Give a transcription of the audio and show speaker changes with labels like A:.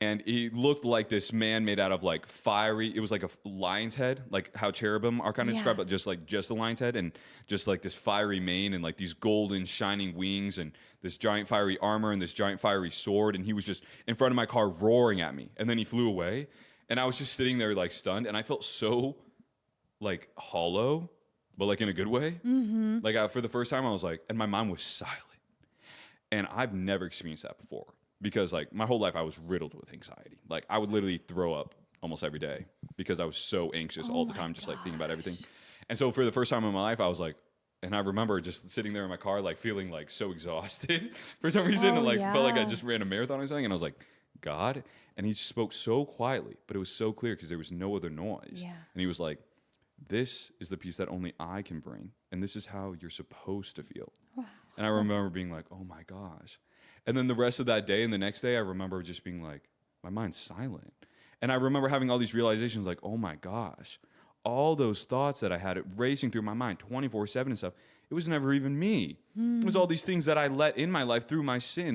A: and he looked like this man made out of like fiery. It was like a lion's head, like how cherubim are kind of described,
B: Yeah.
A: but just a lion's head, and just like this fiery mane and like these golden shining wings and this giant fiery armor and this giant fiery sword. And he was just in front of my car roaring at me, and then he flew away, and I was just sitting there like stunned, and I felt so like hollow, but like in a good way. Like for the first time, I was like, and my mind was silent. And I've never experienced that before because like my whole life I was riddled with anxiety. Like I would literally throw up almost every day because I was so anxious all the time, just like thinking about everything. And so for the first time in my life, I was like, and I remember just sitting there in my car, like feeling like so exhausted for some reason, and like felt like I
B: yeah.
A: just ran a marathon or something. And I was like, God. And he spoke so quietly, but it was so clear because there was no other noise.
B: Yeah.
A: And he was like, this is the peace that only I can bring. And this is how you're supposed to feel. And I remember being like, oh my gosh. And then the rest of that day and the next day, I remember just being like, my mind's silent. And I remember having all these realizations like, oh my gosh, all those thoughts that I had racing through my mind 24/7 and stuff, it was never even me. It was all these things that I let in my life through my sin.